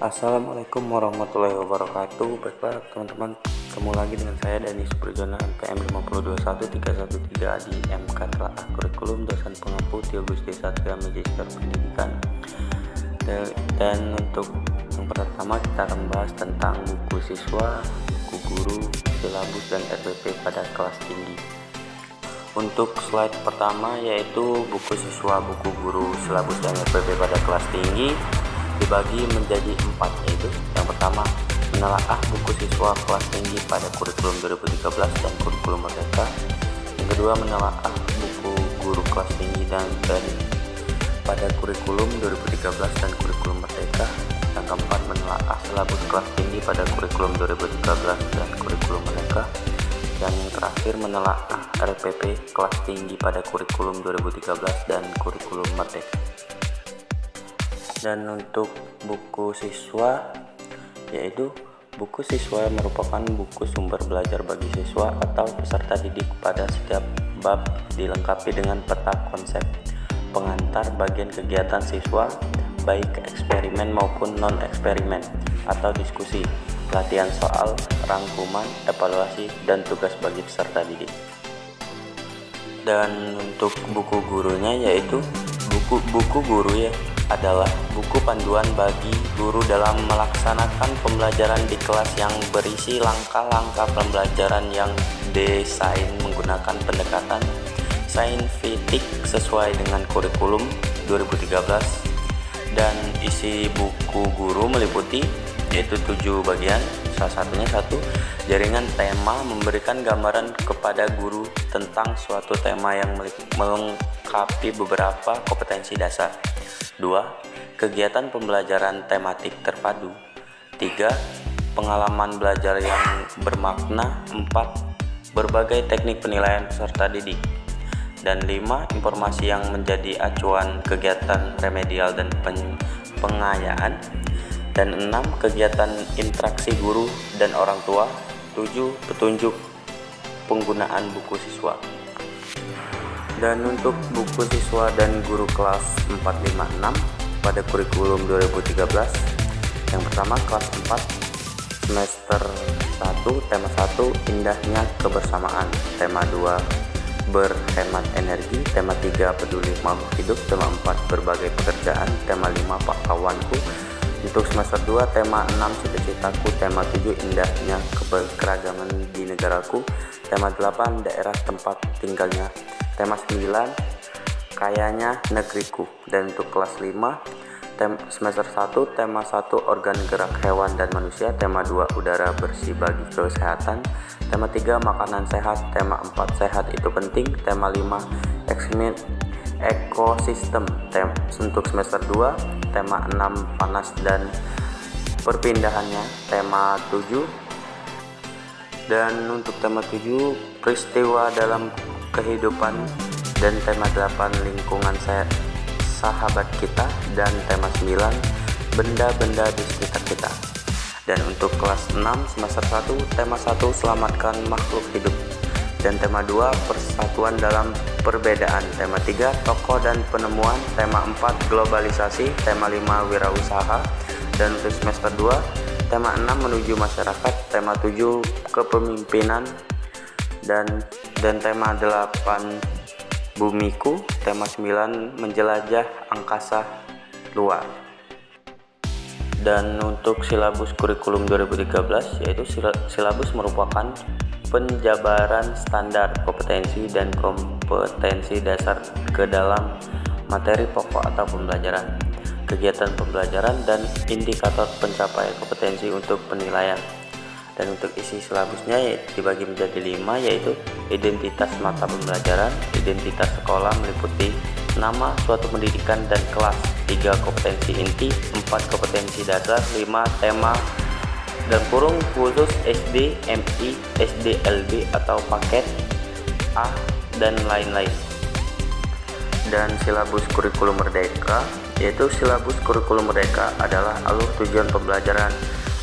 Assalamualaikum warahmatullahi wabarakatuh. Baiklah teman-teman, ketemu lagi dengan saya Dani Supriyono NPM 5211313 di MK Telaah Kurikulum Dosen Pengampu Tio Gusti Satria Magister Pendidikan. Dan untuk yang pertama kita akan membahas tentang buku siswa, buku guru, silabus dan RPP pada kelas tinggi. Untuk slide pertama yaitu buku siswa, buku guru, silabus dan RPP pada kelas tinggi dibagi menjadi 4, yaitu yang pertama menelaah buku siswa kelas tinggi pada kurikulum 2013 dan kurikulum merdeka, yang kedua menelaah buku guru kelas tinggi dan pada kurikulum 2013 dan kurikulum merdeka, yang keempat menelaah silabus kelas tinggi pada kurikulum 2013 dan kurikulum merdeka, dan yang terakhir menelaah RPP kelas tinggi pada kurikulum 2013 dan kurikulum merdeka. Dan untuk buku siswa, yaitu buku siswa merupakan buku sumber belajar bagi siswa atau peserta didik pada setiap bab, dilengkapi dengan peta konsep pengantar bagian kegiatan siswa, baik eksperimen maupun non-eksperimen atau diskusi, latihan soal, rangkuman, evaluasi, dan tugas bagi peserta didik. Dan untuk buku gurunya yaitu buku guru adalah buku panduan bagi guru dalam melaksanakan pembelajaran di kelas yang berisi langkah-langkah pembelajaran yang desain menggunakan pendekatan saintifik sesuai dengan kurikulum 2013. Dan isi buku guru meliputi yaitu 7 bagian. Salah satunya 1. Jaringan tema memberikan gambaran kepada guru tentang suatu tema yang melengkapi beberapa kompetensi dasar. 2. Kegiatan pembelajaran tematik terpadu. 3. Pengalaman belajar yang bermakna. 4. Berbagai teknik penilaian peserta didik. Dan 5. Informasi yang menjadi acuan kegiatan remedial dan pengayaan. Dan 6. Kegiatan interaksi guru dan orang tua. 7. Petunjuk penggunaan buku siswa. Dan untuk buku siswa dan guru kelas 456 pada kurikulum 2013, yang pertama kelas 4 semester 1 tema 1 indahnya kebersamaan, tema 2 berhemat energi, tema 3 peduli makhluk hidup, tema 4 berbagai pekerjaan, tema 5 Pak Kawanku. Untuk semester 2 tema 6 cita-citaku, tema 7 indahnya keberagaman di negaraku, tema 8 daerah tempat tinggalnya, tema 9 kayanya negeriku. Dan untuk kelas 5 semester 1 tema 1 organ gerak hewan dan manusia, tema 2 udara bersih bagi kesehatan, tema 3 makanan sehat, tema 4 sehat itu penting, tema 5 ekosistem. Untuk semester 2 tema 6 panas dan perpindahannya, tema 7. Dan untuk tema 7 peristiwa dalam kehidupan, dan tema 8 lingkungan sahabat kita, dan tema 9 benda-benda di sekitar kita. Dan untuk kelas 6 semester 1 tema 1 selamatkan makhluk hidup, dan tema 2 persatuan dalam perbedaan, tema 3 tokoh dan penemuan, tema 4 globalisasi, tema 5 wirausaha. Dan untuk semester 2 tema 6 menuju masyarakat, tema 7 kepemimpinan, dan tema 8 bumiku, tema 9 menjelajah angkasa luar. Dan untuk silabus kurikulum 2013 yaitu silabus merupakan penjabaran standar kompetensi dan kompetensi dasar ke dalam materi pokok atau pembelajaran, kegiatan pembelajaran, dan indikator pencapaian kompetensi untuk penilaian. Dan untuk isi silabusnya dibagi menjadi 5, yaitu identitas mata pembelajaran, identitas sekolah meliputi nama, suatu pendidikan, dan kelas, 3 kompetensi inti, 4 kompetensi dasar, 5 tema dan kurung khusus SD, MI, SD, LB atau paket A, dan lain-lain. Dan silabus kurikulum merdeka, yaitu silabus kurikulum merdeka adalah alur tujuan pembelajaran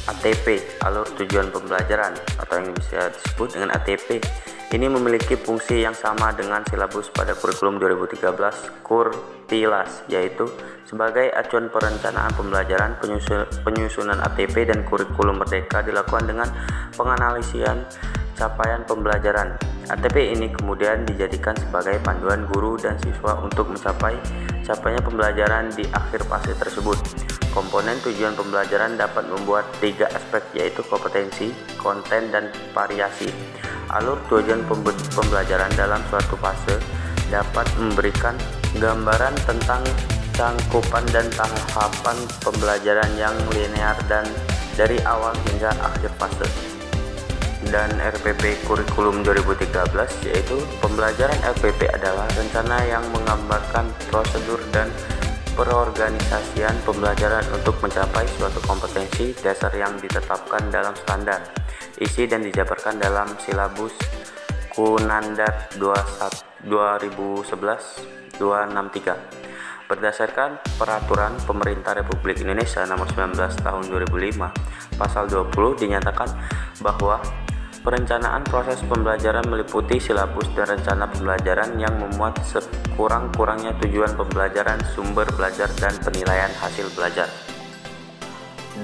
ATP, alur tujuan pembelajaran, atau yang bisa disebut dengan ATP, Ini memiliki fungsi yang sama dengan silabus pada kurikulum 2013 Kurtilas, yaitu sebagai acuan perencanaan pembelajaran. Penyusunan ATP dan kurikulum merdeka dilakukan dengan penganalisian capaian pembelajaran. ATP ini kemudian dijadikan sebagai panduan guru dan siswa untuk capainya pembelajaran di akhir fase tersebut. Komponen tujuan pembelajaran dapat membuat 3 aspek, yaitu kompetensi, konten, dan variasi. Alur tujuan pembelajaran dalam suatu fase dapat memberikan gambaran tentang cangkupan dan tahapan pembelajaran yang linear dan dari awal hingga akhir fase. Dan RPP Kurikulum 2013, yaitu pembelajaran RPP adalah rencana yang menggambarkan prosedur dan perorganisasian pembelajaran untuk mencapai suatu kompetensi dasar yang ditetapkan dalam standar, isi dan dijabarkan dalam silabus Kunandar 2011-263 berdasarkan Peraturan Pemerintah Republik Indonesia Nomor 19 Tahun 2005. Pasal 20 dinyatakan bahwa perencanaan proses pembelajaran meliputi silabus dan rencana pembelajaran yang memuat sekurang-kurangnya tujuan pembelajaran, sumber belajar, dan penilaian hasil belajar.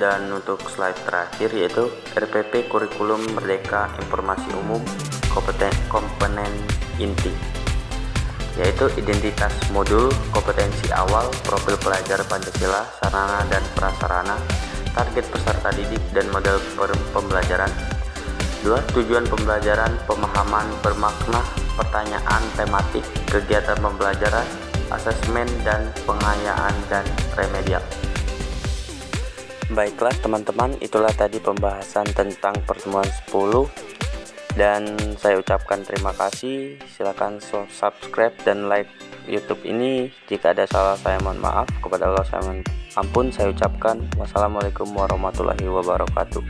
Dan untuk slide terakhir yaitu RPP Kurikulum Merdeka Informasi Umum komponen inti, yaitu identitas modul, kompetensi awal, profil pelajar Pancasila, sarana dan prasarana, target peserta didik, dan model pembelajaran. 2. Tujuan pembelajaran, pemahaman bermakna, pertanyaan tematik, kegiatan pembelajaran, asesmen dan pengayaan dan remedial. Baiklah teman-teman, itulah tadi pembahasan tentang pertemuan 10 dan saya ucapkan terima kasih. Silakan subscribe dan like YouTube ini. Jika ada salah saya mohon maaf, kepada Allah saya mohon ampun. Saya ucapkan wassalamualaikum warahmatullahi wabarakatuh.